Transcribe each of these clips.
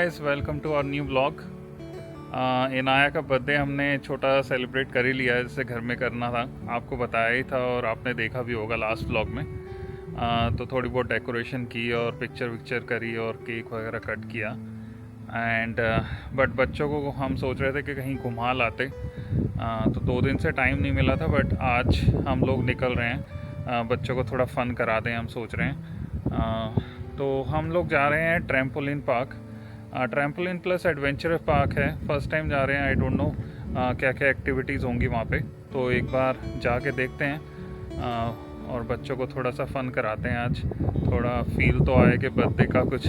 Guys, welcome to our new blog. Inaya का birthday हमने छोटा सेलिब्रेट कर ही लिया है, जैसे घर में करना था। आपको बताया ही था और आपने देखा भी होगा लास्ट ब्लॉग में। तो थोड़ी बहुत डेकोरेशन की और पिक्चर विक्चर करी और केक वगैरह कट किया। एंड बट बच्चों को हम सोच रहे थे कि कहीं घुमा लाते। तो 2 दिन से टाइम नहीं मिला था, बट आज हम लोग निकल रहे हैं। बच्चों को थोड़ा फ़न करा दें हम सोच रहे हैं। तो हम लोग जा रहे हैं trampoline park. Trampoline plus adventure park है। फर्स्ट टाइम जा रहे हैं। आई डोंट नो क्या क्या एक्टिविटीज़ होंगी वहाँ पे, तो एक बार जाके देखते हैं और बच्चों को थोड़ा सा फ़न कराते हैं। आज थोड़ा फील तो आए कि बर्थडे का कुछ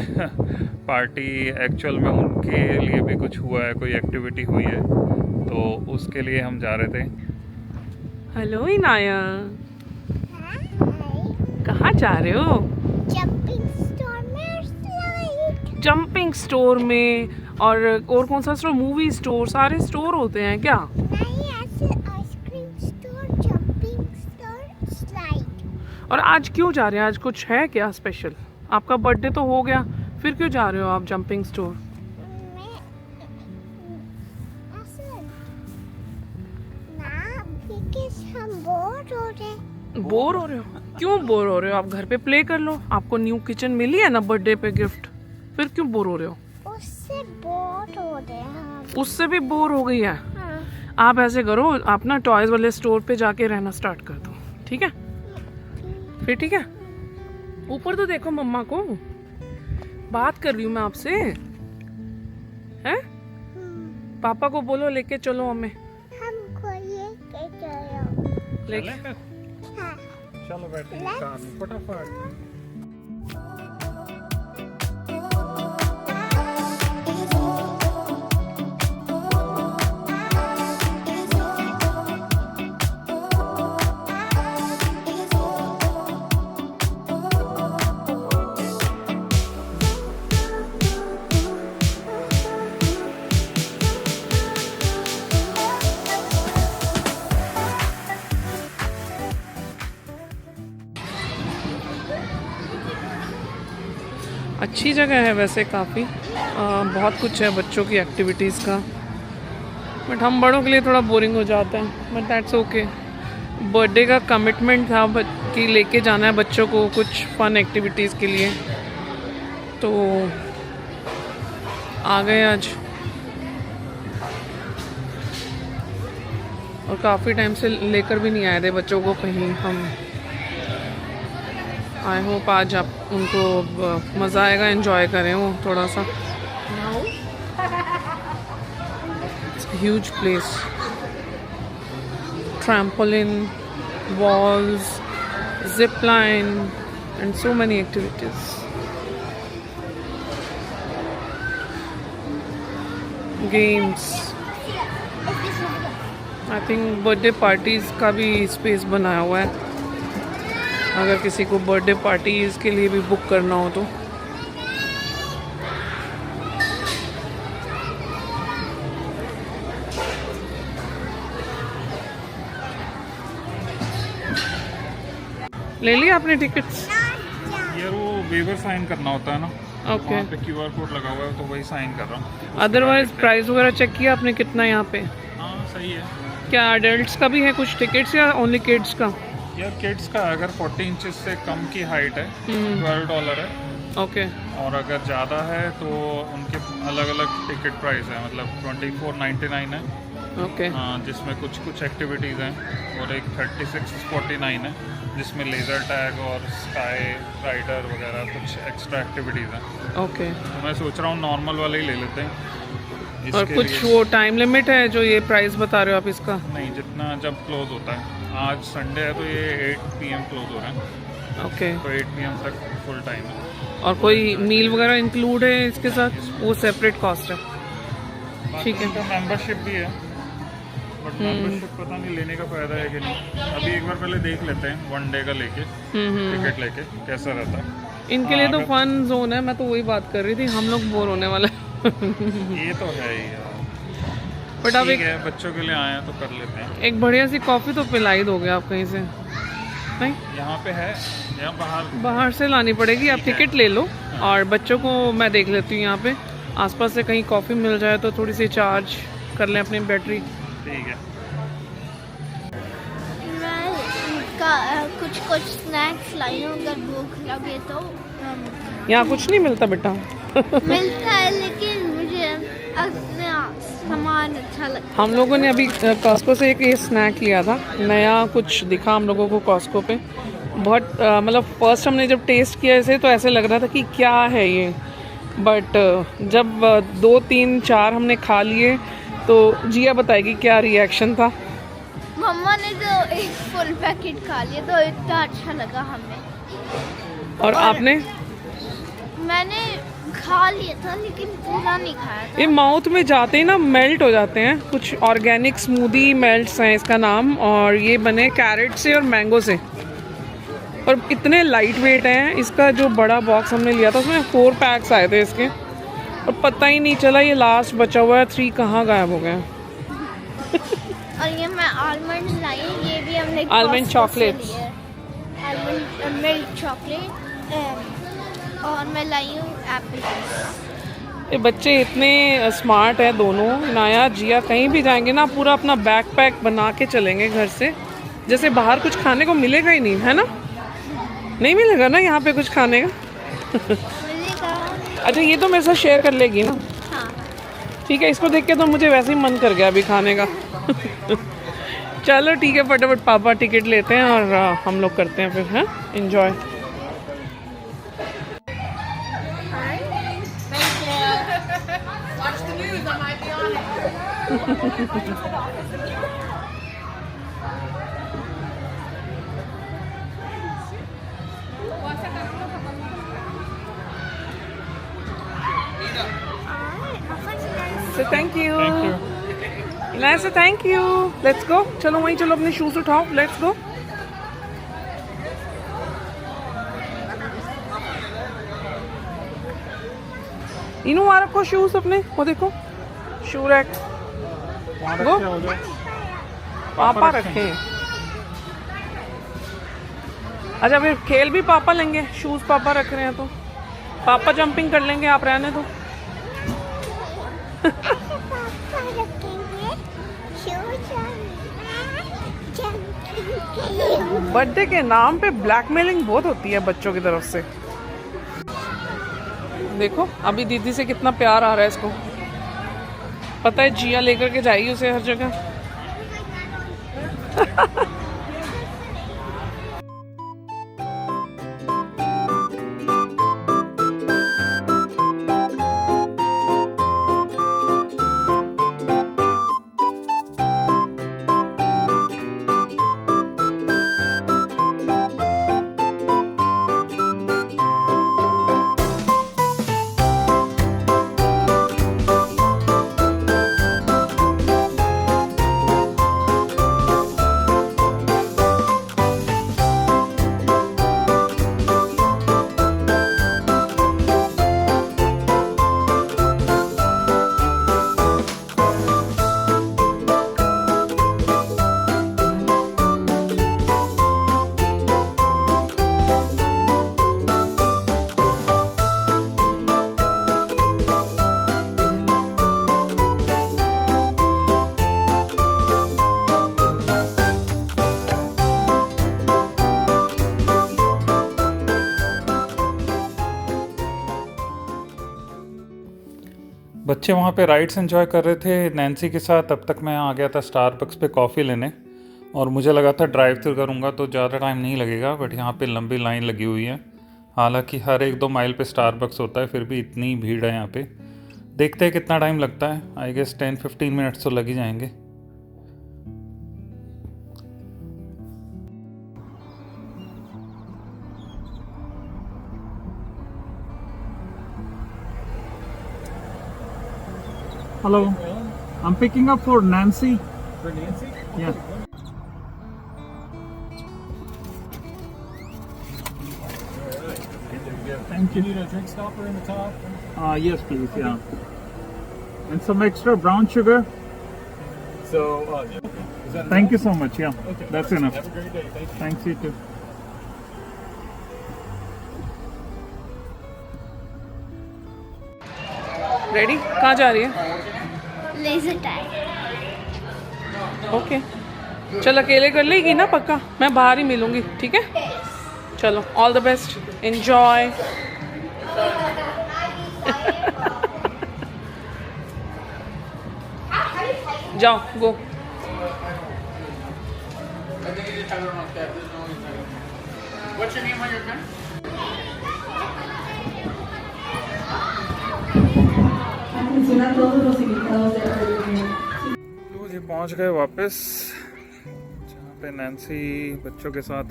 पार्टी एक्चुअल में उनके लिए भी कुछ हुआ है, कोई एक्टिविटी हुई है, तो उसके लिए हम जा रहे थे। हेलो इनाया, कहाँ जा रहे हो? जंपिंग स्टोर में और कौन सा स्टोर? मूवी स्टोर, सारे स्टोर होते हैं क्या? नहीं, ऐसे ice cream store, jumping store, slide. और आज क्यों जा रहे हैं? आज कुछ है क्या स्पेशल? आपका बर्थडे तो हो गया, फिर क्यों जा रहे हो आप जंपिंग स्टोर? मैं ऐसे ना, बिकॉज़ हम बोर हो रहे। बोर हो रहे हो? क्यों बोर हो रहे हो? आप घर पे प्ले कर लो। आपको न्यू किचन मिली है ना बर्थडे पे गिफ्ट, फिर क्यों बोर हो रहे हो? उससे बोर हो रहे हैं। उससे भी बोर हो गई है? हाँ। आप ऐसे करो, आप ना टॉयज वाले स्टोर पे जाके रहना स्टार्ट कर दो, ठीक है? फिर ठीक है। ऊपर तो देखो मम्मा को, बात कर रही हूँ मैं आपसे। हैं? पापा को बोलो लेके चलो हमें। हमको लेके चलो। लेके हाँ। चलो बैठे कार में फटाफट। अच्छी जगह है वैसे काफ़ी। बहुत कुछ है बच्चों की एक्टिविटीज़ का, बट हम बड़ों के लिए थोड़ा बोरिंग हो जाता है, बट दैट्स ओके। बर्थडे का कमिटमेंट था कि लेके जाना है बच्चों को कुछ फन एक्टिविटीज़ के लिए, तो आ गए आज। और काफ़ी टाइम से लेकर भी नहीं आए थे बच्चों को कहीं हम। आई होप आज आप उनको मज़ा आएगा, एंजॉय करें वो थोड़ा सा। Huge place, trampoline, walls, zip line and so many activities. Games, I think birthday parties का भी स्पेस बनाया हुआ है, अगर किसी को बर्थडे पार्टीज के लिए भी बुक करना हो तो। ले लिया आपने टिकट्स? यार वो वेवर साइन करना होता है ना। ओके। वहाँ पे QR कोड लगा हुआ है, तो वही साइन कर रहा हूँ। अदरवाइज प्राइस वगैरह चेक किया आपने कितना यहाँ पे? हाँ सही है। क्या अडल्ट्स का भी है कुछ टिकट्स या ओनली किड्स का? यार किड्स का अगर 40 इंचेस से कम की हाइट है $12 है। ओके। और अगर ज़्यादा है तो उनके अलग अलग टिकट प्राइस है, मतलब $24.99 है। ओके। जिसमें कुछ कुछ एक्टिविटीज़ हैं, और एक $36.49 है जिसमें लेज़र टैग और स्काई राइडर वगैरह कुछ एक्स्ट्रा एक्टिविटीज़ हैं। ओके। तो मैं सोच रहा हूँ नॉर्मल वाले ही ले लेते हैं और इसके कुछ लिए। वो टाइम लिमिट है जो ये प्राइस बता रहे हो आप इसका? नहीं, जितना जब क्लोज होता है। आज संडे है तो ये 8 PM क्लोज हो रहे हैं। ओके। तो 8 PM तक फुल टाइम है। और कोई मील वगैरह इंक्लूड है इसके साथ? वो सेपरेट कॉस्ट है? ठीक है। इनका मेंबरशिप भी है, बट मेंबरशिप पता नहीं लेने का फ़ायदा है कि नहीं। अभी एक बार पहले देख लेते हैं 1 डे का लेके, टिकट लेके कैसा रहता है। इनके लिए तो फन जोन है, मैं तो वही बात कर रही थी, हम लोग बोर होने वाले ये तो है ही यार, बट अब ठीक है, बच्चों के लिए आए हैं तो कर लेते हैं। एक बढ़िया सी कॉफ़ी तो पिला ही दोगे आप कहीं से? नहीं, यहाँ पे है, यहाँ बाहर बाहर से लानी पड़ेगी। आप टिकट ले लो और बच्चों को मैं देख लेती हूँ यहाँ पे, आसपास से कहीं कॉफ़ी मिल जाए तो थोड़ी सी चार्ज कर लें अपनी बैटरी। ठीक है। मैं कुछ स्नैक्स लाई हूँ, अगर भूख लगे तो। यहाँ कुछ नहीं मिलता बेटा। मिलता है लेकिन मुझे अपना सामान अच्छा लगता हम लोगों ने अभी कॉस्को से एक ये स्नैक लिया था, नया कुछ दिखा हम लोगों को कॉस्को पे। बहुत मतलब फर्स्ट हमने जब टेस्ट किया इसे तो ऐसे लग रहा था कि क्या है ये, बट जब 2 3 4 हमने खा लिए तो जिया बताएगी क्या रिएक्शन था। मम्मा ने तो एक फुल पैकेट खा लिया तो इतना अच्छा लगा हमें। और आपने? मैंने खा लिया था लेकिन पूरा नहीं खाया था। ये माउथ में जाते ही ना मेल्ट हो जाते हैं। कुछ ऑर्गेनिक स्मूदी मेल्ट्स हैं इसका नाम, और ये बने कैरेट से और मैंगो से, और इतने लाइट वेट हैं। इसका जो बड़ा बॉक्स हमने लिया था उसमें 4 पैक्स आए थे इसके, और पता ही नहीं चला ये लास्ट बचा हुआ है 3 कहाँ गायब हो गया। और ये मैं आलमंड लाई, ये भी हमने almond chocolates, almond milk chocolate, और मैं लाई हूँ एप्पल। ये बच्चे इतने स्मार्ट हैं दोनों, नाया जिया। कहीं भी जाएंगे ना पूरा अपना बैकपैक बना के चलेंगे घर से, जैसे बाहर कुछ खाने को मिलेगा ही नहीं, है ना? नहीं मिलेगा ना यहाँ पे कुछ खाने का। अच्छा ये तो मेरे साथ शेयर कर लेगी ना? हाँ। ठीक है, इसको देख के तो मुझे वैसे ही मन कर गया अभी खाने का। चलो ठीक है, फटाफट पापा टिकट लेते हैं और हम लोग करते हैं फिर, हैं enjoy. So thank you. Thank you. Nice, thank you. Let's go. चलो वहीं चलो, अपने शूज उठाओ, लेट्स गो। इनू आ रखो शूज अपने, वो देखो शू रैक। गो पापा रखे। अच्छा फिर खेल भी पापा लेंगे, शूज पापा रख रहे हैं तो पापा जंपिंग कर लेंगे, आप रहने दो। बर्थडे के नाम पे ब्लैकमेलिंग बहुत होती है बच्चों की तरफ से। देखो अभी दीदी से कितना प्यार आ रहा है इसको, पता है जिया लेकर के जाएगी उसे हर जगह। बच्चे वहाँ पे राइड्स एंजॉय कर रहे थे नैन्सी के साथ, तब तक मैं आ गया था स्टारबक्स पे कॉफ़ी लेने। और मुझे लगा था ड्राइव थ्रू करूँगा तो ज़्यादा टाइम नहीं लगेगा, बट यहाँ पे लंबी लाइन लगी हुई है। हालांकि हर 1-2 माइल पे स्टारबक्स होता है, फिर भी इतनी भीड़ है यहाँ पे। देखते हैं कितना टाइम लगता है, आई गेस 10-15 मिनट्स तो लग ही जाएंगे। Hello, I'm picking up for Nancy. For Nancy? Yeah. Thank You you. need a drink stopper in the top? Yes, please. Yeah. And some extra brown sugar. So, yeah. Is that Thank you enough? so much. Yeah, Okay. that's enough. Have a great day. Thank you. Thanks, you too. Ready? कहाँ जा रही है? Laser tag. Okay चल, अकेले कर लेगी ना पक्का? मैं बाहर ही मिलूंगी, ठीक है? चलो, ऑल द बेस्ट, एंजॉय। जाओ, गो। तो जी पहुंच गए वापस, जहाँ पे नैन्सी बच्चों के साथ,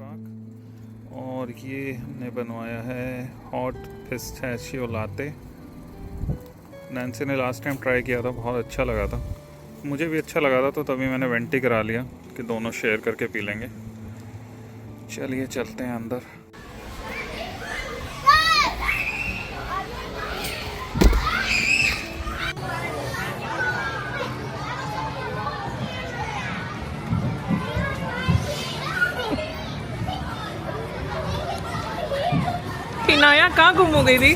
और ये हमने बनवाया है हॉट पिस्ताचियो लाते। नैन्सी ने लास्ट टाइम ट्राई किया था, बहुत अच्छा लगा था, मुझे भी अच्छा लगा था, तो तभी मैंने वेंटी करा लिया कि दोनों शेयर करके पी लेंगे। चलिए चलते हैं अंदर। इनाया कहाँ गुम हो गई थी?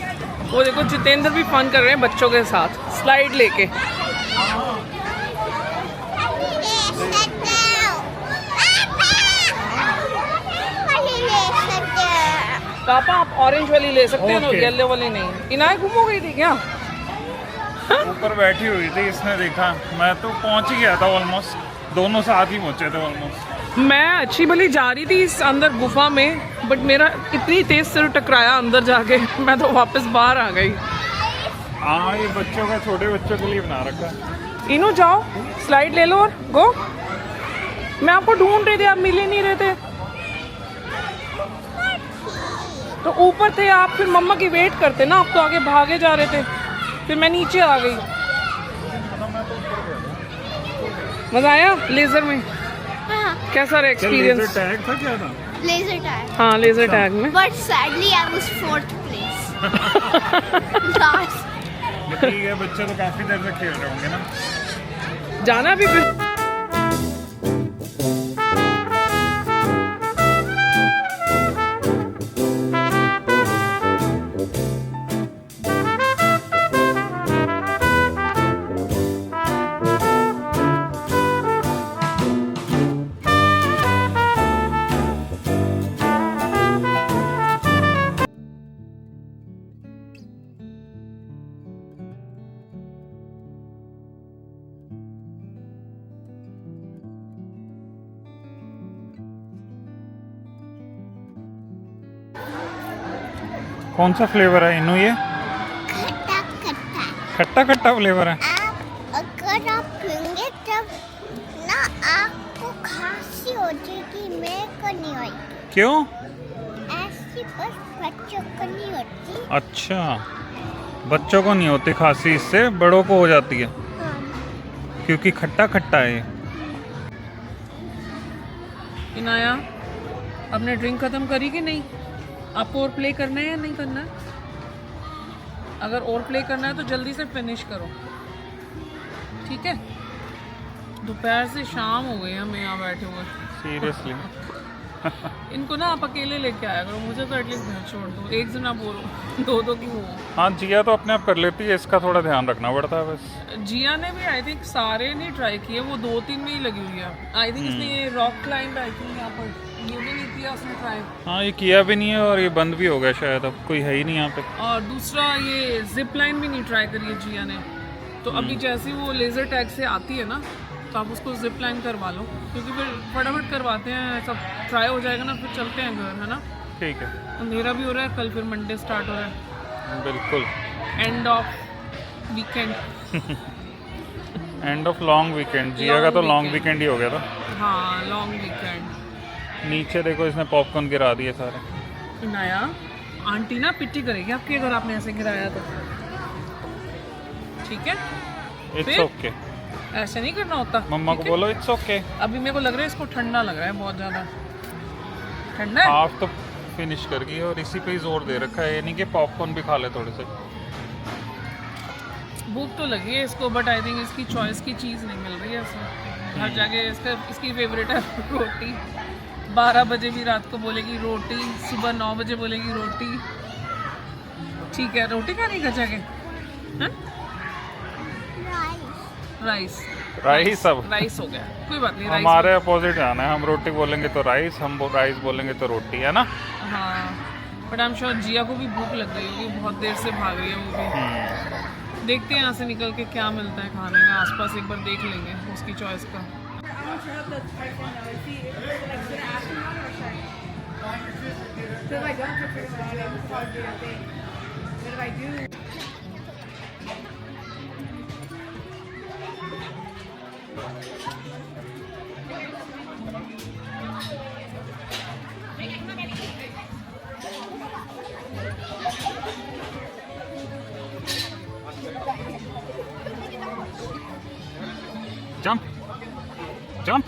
वो देखो जितेंद्र भी फन कर रहे हैं बच्चों के साथ, स्लाइड लेके। पापा आप ऑरेंज वाली ले सकते हैं, Okay. येलो वाली नहीं। इनाया गुम हो गई थी क्या? ऊपर बैठी हुई थी, इसने देखा, मैं तो पहुंच ही गया था ऑलमोस्ट, दोनों साथ ही पहुंचे थे ऑलमोस्ट। मैं अच्छी भली जा रही थी इस अंदर गुफा में, बट मेरा इतनी तेज सिर टकराया अंदर जाके, मैं तो वापस बाहर आ गई। हाँ, ये बच्चों का, छोटे बच्चों के लिए बना रखा है। इनो जाओ, स्लाइड ले लो और गो। मैं आपको ढूंढ रही थी, आप मिल ही नहीं रहे थे। तो ऊपर थे आप, फिर मम्मा की वेट करते ना, आप तो आगे भागे जा रहे थे, फिर मैं नीचे आ गई। मजा आया लेजर में? हाँ, कैसा रहा एक्सपीरियंस? टैग था, क्या था? Laser tag. हाँ, लेजर टैग में। But sadly I was 4th place. Last. ठीक है, बच्चे तो काफी देर से खेल रहे होंगे ना। जाना भी फिर। कौन सा फ्लेवर है इनू? ये खट्टा खट्टा। खट्टा खट्टा फ्लेवर है। अगर आप पीएंगे तब ना आपको खांसी हो जाएगी, मेरे को नहीं होगी। क्यों? ऐसी बस बच्चों को नहीं होती। अच्छा, बच्चों को नहीं होती खांसी, इससे बड़ों को हो जाती है, हाँ। क्योंकि खट्टा खट्टा है ये। इनाया, आपने ड्रिंक खत्म करी कि नहीं? आपको और प्ले करना है या नहीं करना है? अगर और प्ले करना है तो जल्दी से फिनिश करो, ठीक है? दोपहर से शाम हो गई, हम यहाँ बैठे हुए। सीरियसली। इनको ना आप अकेले लेके आया करो, मुझे तो एटलीस्ट घर छोड़ दो, एक जना बोलो, दो दो की हो। हाँ, जिया तो अपने आप कर लेती है, इसका थोड़ा ध्यान रखना पड़ता है बस। जिया ने भी आई थिंक सारे नहीं ट्राई किए, वो 2-3 में ही लगी हुई है। आई थिंक इसने ये रॉक क्लाइंब, आई थिंक यहाँ पर ये भी नहीं किया उसने ट्राई। हाँ, ये किया भी नहीं है और ये बंद भी हो गया शायद, अब कोई है ही नहीं यहाँ पे। और दूसरा ये जिप लाइन भी नहीं ट्राई करी है जिया ने। तो अभी जैसे वो लेज़र टैग से आती है ना, तो आप उसको जिप लाइन करवा लो, क्योंकि फिर फटाफट करवाते हैं, सब ट्राई हो जाएगा ना, फिर चलते हैं घर, है ना? ठीक है, अंधेरा भी हो रहा है, कल फिर मंडे स्टार्ट हो रहा है, बिल्कुल। End of weekend. End of long weekend. Jiya का तो लॉन्ग वीकेंड ही हो गया था। हाँ, लॉन्ग वीकेंड। नीचे देखो, इसने पॉपकॉर्न गिरा दिए सारे। नया आंटी ना पिट्टी करेगी आपकी अगर आपने ऐसे गिराया तो, ठीक है? इट्स फिर? ओके। ऐसे नहीं करना होता। मम्मा को ठीक है? बोलो इट्स ओके। अभी मेरे को लग रहा है इसको ठंडा लग रहा है, बहुत ज़्यादा ठंडा है। हाफ तो फिनिश कर गई और इसी पे ही जोर दे रखा है, ये नहीं कि पॉपकॉर्न भी खा ले थोड़े से। भूख तो लगी है इसको, बट आई थिंक इसकी चॉइस की चीज़ नहीं मिल रही है इसमें। हर जगह इसकी फेवरेट है रोटी। 12 बजे भी रात को बोलेगी रोटी, सुबह 9 बजे बोलेगी रोटी। ठीक है, रोटी खानी खा जाके, हाँ? राइस राइस सब राइस हो गया, कोई बात नहीं। हमारे अपोजिट जाना है, हम रोटी बोलेंगे तो राइस, हम राइस बोलेंगे तो रोटी, है ना। हाँ, बट आई एम श्योर जिया को भी भूख लग गई होगी, बहुत देर से भाग रही है वो भी। देखते हैं यहाँ से निकल के क्या मिलता है खाने का, आसपास एक बार देख लेंगे उसकी चॉइस का। Jump jump.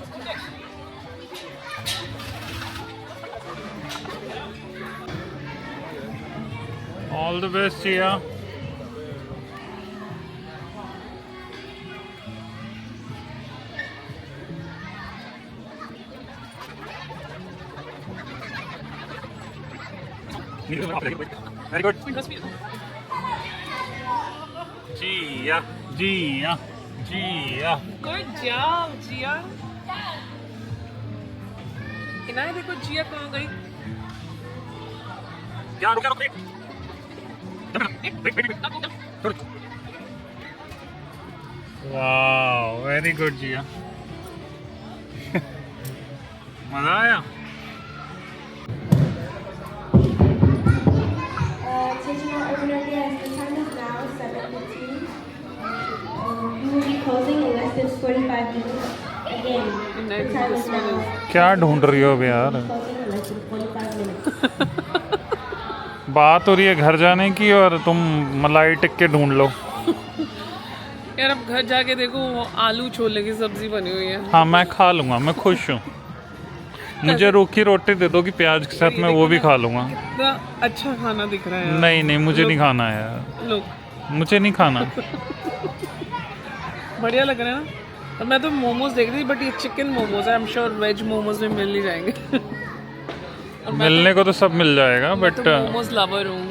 All the best Jiya. Very good Jiya Jiya Jiya. Good job Jiya. Inaya देखो जिया कहाँ गई। क्या रुक रुक वाह वेरी गुड जिया। मजा आया। Seasonal opener again. The time is now 7:15. We will be closing in less than 45 minutes. Again, the time is now क्या ढूंढ रही हो अभी यार? closing in less than 45 minutes. बात हो रही है घर जाने की और तुम मलाई टिक्के ढूंढ लो। यार अब घर जाके देखो वो आलू छोले की सब्जी बनी हुई है। हाँ मैं खा लूंगा, मैं खुश हूँ। मुझे रूखी रोटी दे दो कि प्याज के साथ मैं वो भी खा लूंगा। कितना अच्छा खाना दिख रहा है यार। नहीं नहीं मुझे नहीं खाना है यार, लोग मुझे नहीं खाना। बढ़िया लग रहा है ना। और मैं तो मोमोज देख रही थी, बट ये चिकन मोमोज है। I am sure veg momos में मिल ही जाएंगे। और मैं मिलने को तो सब मिल जाएगा बट तो मोमोज लवर हूँ।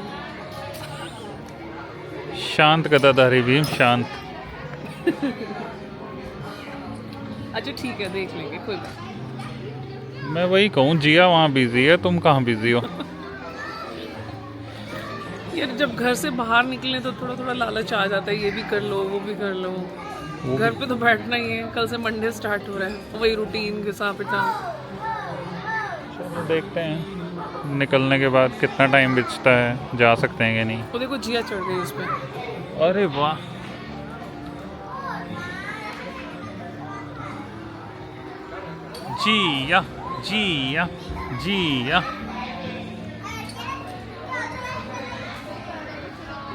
शांत गदाधारी भीम शांत। अच्छा ठीक है, देख लेंगे, कोई बात नहीं। मैं वही कहूँ जिया वहाँ बिजी है, तुम कहाँ बिजी हो? यार जब घर से बाहर निकले तो थोड़ा थोड़ा लालच आ जाता है, ये भी कर लो वो भी कर लो। घर पे तो बैठना ही है, कल से मंडे स्टार्ट हो रहा है, वही रूटीन के साथ पिटा। चलो देखते हैं निकलने के बाद कितना टाइम बचता है, जा सकते हैं कि नहीं। वो देखो जिया चढ़ गई उस पे। अरे वाह जिया जिया जिया।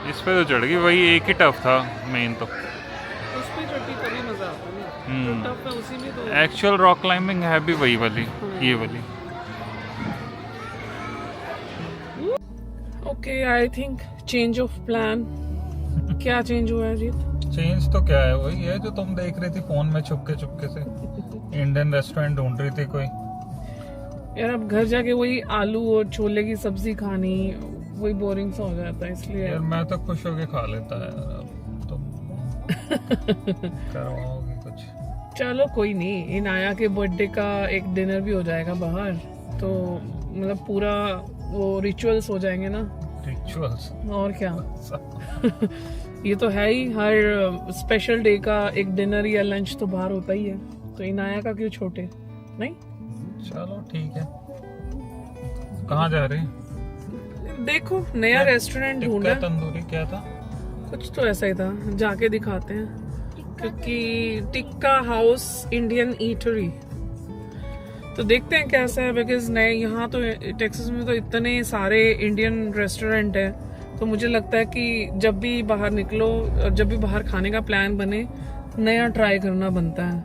इस पे तो चढ़ गई, वही एक ही टफ था मेन तो। उस पे चढ़ती तभी मजा आता है ना। टफ है उसी में तो। एक्चुअल रॉक क्लाइंबिंग है भी वही वाली, ये वाली। Okay I think change of plan. क्या चेंज हुआ है अजीत? चेंज तो क्या है, वही है जो तुम देख रही थी फोन में चुपके से। इंडियन रेस्टोरेंट ढूंढ रही थी कोई। यार अब घर जाके वही आलू और छोले की सब्जी खानी, वही बोरिंग सा हो जाता है, इसलिए। यार मैं तो खुश होके खा लेता है, अब तुम करवाओगी कुछ। चलो कोई नहीं, इनाया के बर्थडे का एक डिनर भी हो जाएगा बाहर, तो मतलब पूरा वो रिचुअल्स हो जाएंगे ना। रिचुअल्स और क्या। ये तो है ही, हर स्पेशल डे का एक डिनर या लंच तो बाहर होता ही है, तो इनाया का क्यों छोटे नहीं। चलो ठीक है। कहाँ जा रहे हैं? देखो नया रेस्टोरेंट ढूंढ टिक्का रहा है। तंदूरी क्या था? कुछ तो ऐसा ही था, जाके दिखाते हैं। क्योंकि टिक्का हाउस इंडियन ईटरी, तो देखते हैं कैसा है। बिकॉज नए यहाँ तो टेक्सास में तो इतने सारे इंडियन रेस्टोरेंट है, तो मुझे लगता है कि जब भी बाहर निकलो, जब भी बाहर खाने का प्लान बने, नया ट्राई करना बनता है।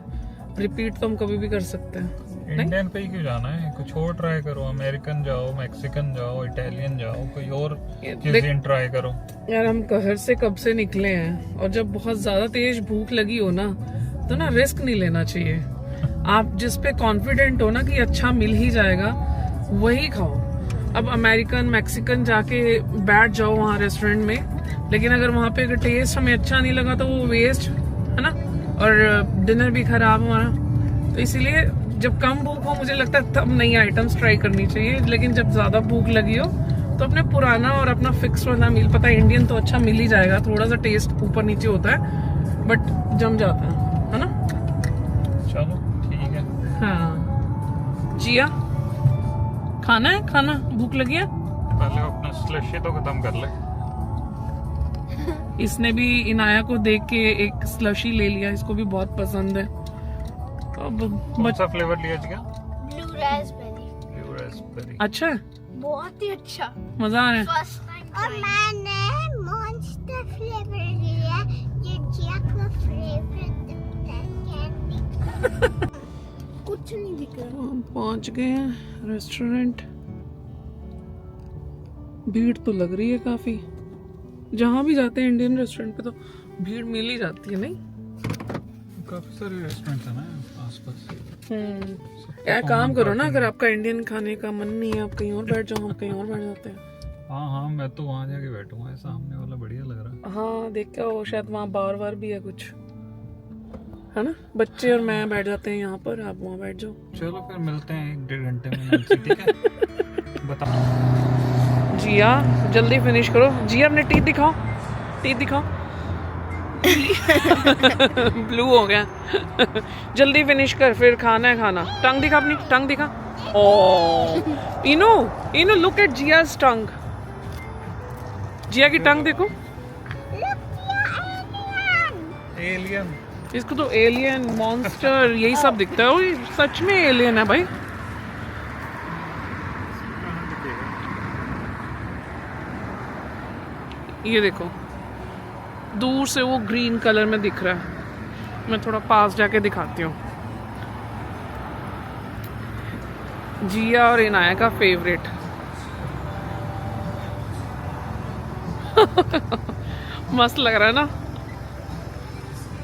रिपीट तो हम कभी भी कर सकते हैं। इंडियन पे ही क्यों जाना है, कुछ और ट्राई करो। अमेरिकन जाओ, मैक्सिकन जाओ, इटालियन जाओ, कोई और क्यूजीन ट्राई करो। यार हम घर से कब से निकले हैं, और जब बहुत ज्यादा तेज भूख लगी हो ना, तो ना रिस्क नहीं लेना चाहिए। आप जिस पे कॉन्फिडेंट हो ना कि अच्छा मिल ही जाएगा, वही खाओ। अब अमेरिकन मैक्सिकन जाके बैठ जाओ वहाँ रेस्टोरेंट में, लेकिन अगर वहाँ पे टेस्ट हमें अच्छा नहीं लगा तो वो वेस्ट है ना। और डिनर भी खराब हमारा, तो इसीलिए जब कम भूख हो मुझे लगता है तब नई आइटम्स ट्राई करनी चाहिए, लेकिन जब ज़्यादा भूख लगी हो तो अपने पुराना और अपना फिक्स वाला मील, पता है इंडियन तो अच्छा मिल ही जाएगा, थोड़ा सा टेस्ट ऊपर नीचे होता है बट जम जाता है ना। चलो ठीक है। हाँ जिया, खाना है, खाना भूख लगी है? पहले अपना स्लशी तो खत्म कर ले। इसने भी इनाया को देख के एक स्लशी ले लिया, इसको भी बहुत पसंद है। अब कौन सा फ्लेवर लिया जी? Blue raspberry. Blue raspberry. अच्छा है, बहुत ही अच्छा, मजा आ रहा है। First time. और मैंने मॉन्स्टर फ्लेवर लिया, ये जिया का फेवरेट कैंडी। कुछ नहीं दिख रहा। हम पहुंच गए हैं रेस्टोरेंट। भीड़ तो लग रही है काफी, जहाँ भी जाते हैं इंडियन रेस्टोरेंट पे तो भीड़ मिल ही जाती है, नहीं? काफी सारे रेस्टोरेंट है ना आसपास। यार काम करो ना, अगर आपका इंडियन खाने का मन नहीं है आप कहीं और बैठ जाओ, हम कहीं और बैठ जाते हैं। हाँ हाँ, मैं तो वहाँ जाके बैठूंगा, सामने वाला बढ़िया लग रहा है। हाँ देख के वो शायद वहाँ बार बार भी है कुछ, है ना? बच्चे और मैं बैठ जाते हैं यहाँ पर, आप वहाँ बैठ जाओ। चलो फिर मिलते हैं 1-1.5 घंटे में नैन्सी, ठीक है? बताओ। जिया जल्दी फिनिश करो। जिया अपने टीथ दिखाओ, टीथ दिखाओ। ब्लू हो गया। जल्दी फिनिश कर, फिर खाना है खाना। टंग दिखा अपनी, टंग दिखा। ओह इनो, इनो लुक एट जिया's टंग। जिया की टंग देखो। एलियन। इसको तो एलियन, मॉन्स्टर यही सब दिखता है। ओए सच में एलियन है भाई। ये देखो दूर से वो ग्रीन कलर में दिख रहा है, मैं थोड़ा पास जाके दिखाती हूँ। जिया और इनाया का फेवरेट। मस्त लग रहा है ना?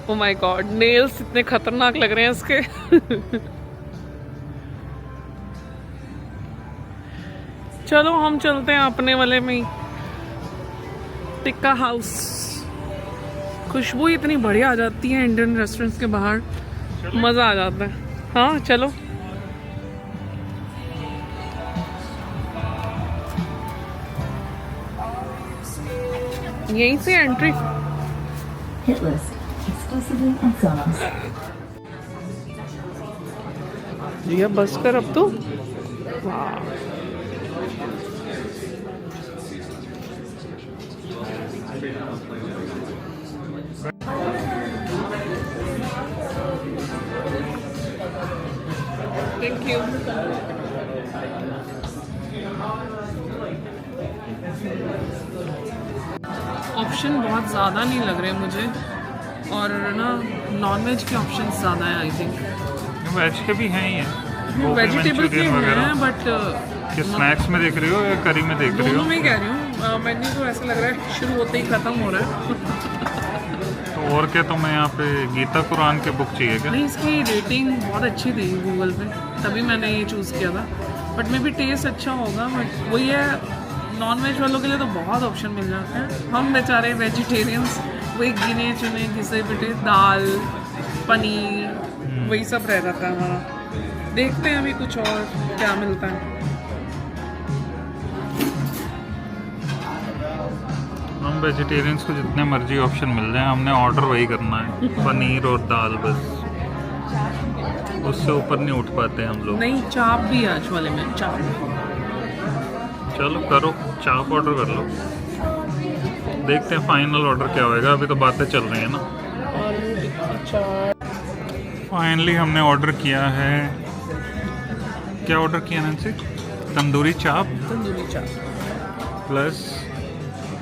ओ माय गॉड, नेल्स इतने खतरनाक लग रहे हैं इसके। चलो हम चलते हैं अपने वाले में ही, टिक्का हाउस। खुशबू इतनी बढ़िया आ जाती है इंडियन रेस्टोरेंट्स के बाहर, मजा आ जाता है। हाँ चलो। यहीं से entry. Hitless, exclusively on Sonos. जी बस कर अब तो। वाह थैंक यू। ऑप्शन बहुत ज़्यादा नहीं लग रहे मुझे, और ना नॉन-वेज के ऑप्शन ज़्यादा हैं आई थिंक। वेज के भी हैं ही हैं, वेजिटेबल के हैं बट कि स्नैक्स में देख रही हो या करी में देख रही हो? दोनों में कह रही हूँ। मेन्यू तो ऐसा लग रहा है शुरू होते ही ख़त्म हो रहा है। तो और क्या, तुम्हें यहाँ पे गीता कुरान के बुक चाहिए क्या? नहीं, इसकी रेटिंग बहुत अच्छी थी गूगल पे, तभी मैंने ये चूज़ किया था। बट मे भी टेस्ट अच्छा होगा, बट वही है, नॉन वेज वालों के लिए तो बहुत ऑप्शन मिल जाते हैं। हम बेचारे वेजिटेरियंस वही गिने चुने घिसे पिटे दाल पनीर वही सब रह जाता है हमारा। देखते हैं अभी कुछ और क्या मिलता है। हम वेजिटेरियंस को जितने मर्जी ऑप्शन मिल जाए, हमने ऑर्डर वही करना है, पनीर और दाल बस, उससे ऊपर नहीं उठ पाते हम लोग। नहीं, चाप भी आज वाले में, चाप। चलो करो, चाप ऑर्डर कर लो, देखते हैं फाइनल ऑर्डर क्या होएगा। अभी तो बातें चल रही हैं ना। आलू टिक्की चाट। फाइनली हमने ऑर्डर किया है, क्या ऑर्डर किया नैन्सी? तंदूरी चाप तंदूरी चाप प्लस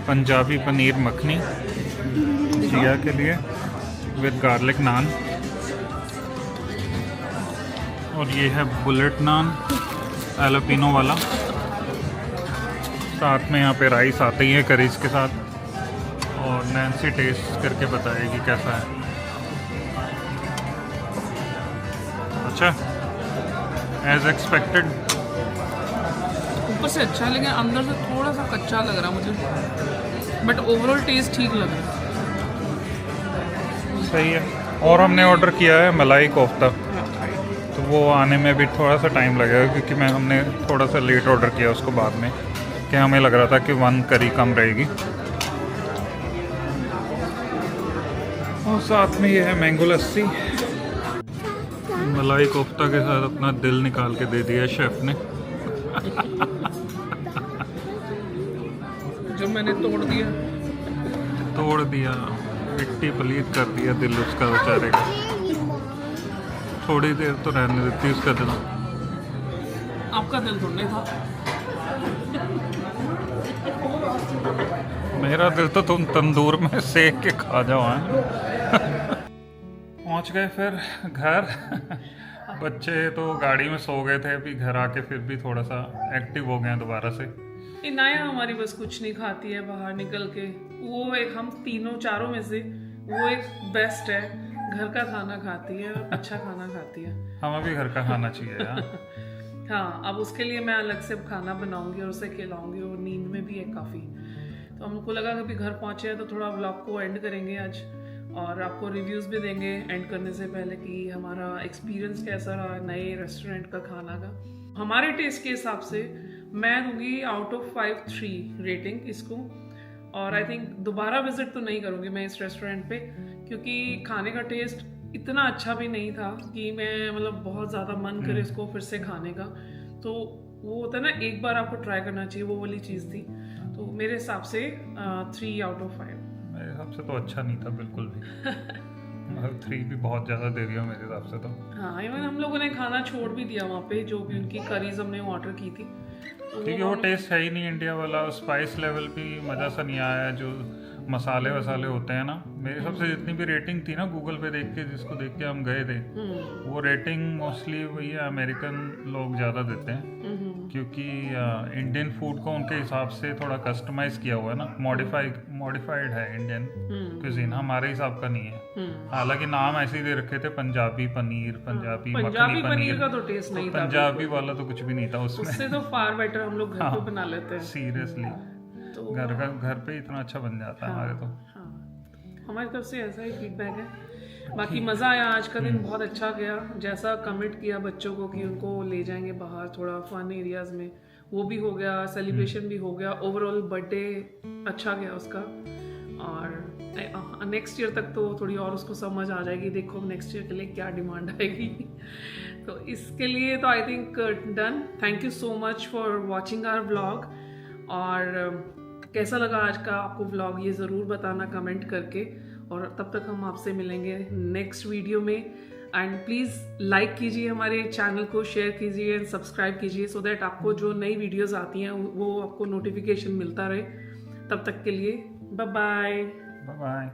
पंजाबी पनीर मखनी जिया के लिए विद गार्लिक नान, और ये है बुलेट नान एलोपिनो वाला। साथ में यहाँ पे राइस आते ही है करीज के साथ, और नैन्सी टेस्ट करके बताएगी कैसा है। अच्छा, एज एक्सपेक्टेड। ऊपर से अच्छा है लेकिन अंदर से थोड़ा सा कच्चा लग रहा मुझे, बट ओवरऑल टेस्ट ठीक लग रहा है। सही है। और हमने ऑर्डर किया है मलाई कोफ्ता, तो वो आने में भी थोड़ा सा टाइम लगेगा क्योंकि हमने थोड़ा सा लेट ऑर्डर किया उसको बाद में, कि हमें लग रहा था कि 1 करी कम रहेगी। और साथ में ये है मैंगो लस्सी। मलाई कोफ्ता के साथ अपना दिल निकाल के दे दिया शेफ ने। जो मैंने तोड़ दिया, मिट्टी पलीत कर दिया दिल उसका बेचारे का। थोड़ी देर तो रहने देती उसका दिल। आपका दिल तोड़ने था। मेरा दिल तो तुम तंदूर में सेक के खा जाओ। पहुंच गए फिर घर। बच्चे तो गाड़ी में सो गए थे, अभी घर आके फिर भी थोड़ा सा एक्टिव हो गए हैं दोबारा से। इनाया हमारी बस कुछ नहीं खाती है बाहर निकल के। वो एक, हम तीनों चारों में से वो एक बेस्ट है, घर का खाना खाती है, अच्छा खाना खाती है। हमें भी घर का खाना चाहिए यार। हाँ, अब उसके लिए मैं अलग से खाना बनाऊंगी और उसे खिलाऊंगी, और नींद में भी है काफ़ी। तो हमको लगा कि घर पहुंचे हैं तो थोड़ा व्लॉग को एंड करेंगे आज, और आपको रिव्यूज़ भी देंगे एंड करने से पहले कि हमारा एक्सपीरियंस कैसा रहा नए रेस्टोरेंट का खाना का। हमारे टेस्ट के हिसाब से मैं दूंगी आउट ऑफ 5 3 रेटिंग इसको, और आई थिंक दोबारा विजिट तो नहीं करूँगी मैं इस रेस्टोरेंट पे, क्योंकि खाने का टेस्ट इतना अच्छा भी नहीं था कि मैं मतलब बहुत ज़्यादा मन करे इसको फिर से खाने का। तो वो होता है ना, एक बार आपको ट्राई करना चाहिए, वो वाली चीज़ थी। तो मेरे हिसाब से 3 आउट ऑफ 5। मेरे हिसाब से तो अच्छा नहीं था बिल्कुल भी। मतलब 3 भी बहुत ज़्यादा दे दिया मेरे हिसाब से तो। हाँ, इवन हम लोगों ने खाना छोड़ भी दिया वहाँ पे, जो भी उनकी करीज हमने ऑर्डर की थी, क्योंकि वो टेस्ट है ही नहीं इंडिया वाला। स्पाइस लेवल भी मज़ा सा नहीं आया, जो मसाले वसाले होते हैं ना। मेरे हिसाब से जितनी भी रेटिंग थी ना गूगल पे देख के, जिसको देख के हम गए थे, वो रेटिंग मोस्टली वही अमेरिकन लोग ज़्यादा देते हैं, क्योंकि इंडियन फूड को उनके हिसाब से थोड़ा कस्टमाइज किया हुआ है ना, मॉडिफाइड है इंडियन क्यूजीन, हमारे हिसाब का नहीं है। हालांकि नाम ऐसे ही दे रखे थे, पंजाबी पनीर, पंजाबी मखनी पनीर का तो टेस्ट नहीं था, पंजाबी वाला तो कुछ भी नहीं था उसमें। उससे तो फार बेटर हम लोग घर पे बना लेते हैं सीरियसली। तो घर पे इतना अच्छा बन जाता है हमारे तो। हाँ, हमारी तरफ से ऐसा ही फीडबैक है। बाकी मज़ा आया, आज का दिन बहुत अच्छा गया। जैसा कमिट किया बच्चों को कि उनको ले जाएंगे बाहर थोड़ा फन एरियाज में, वो भी हो गया, सेलिब्रेशन भी हो गया, ओवरऑल बर्थडे अच्छा गया उसका। और नेक्स्ट ईयर तक तो थोड़ी और उसको समझ आ जाएगी, देखो नेक्स्ट ईयर के लिए क्या डिमांड आएगी। तो इसके लिए तो I think done. Thank you so much for watching our vlog. और कैसा लगा आज का आपको व्लॉग, ये ज़रूर बताना कमेंट करके। और तब तक हम आपसे मिलेंगे नेक्स्ट वीडियो में। एंड प्लीज़ लाइक कीजिए हमारे चैनल को, शेयर कीजिए एंड सब्सक्राइब कीजिए, सो दैट आपको जो नई वीडियोस आती हैं वो आपको नोटिफिकेशन मिलता रहे। तब तक के लिए बाय बाय। Bye bye.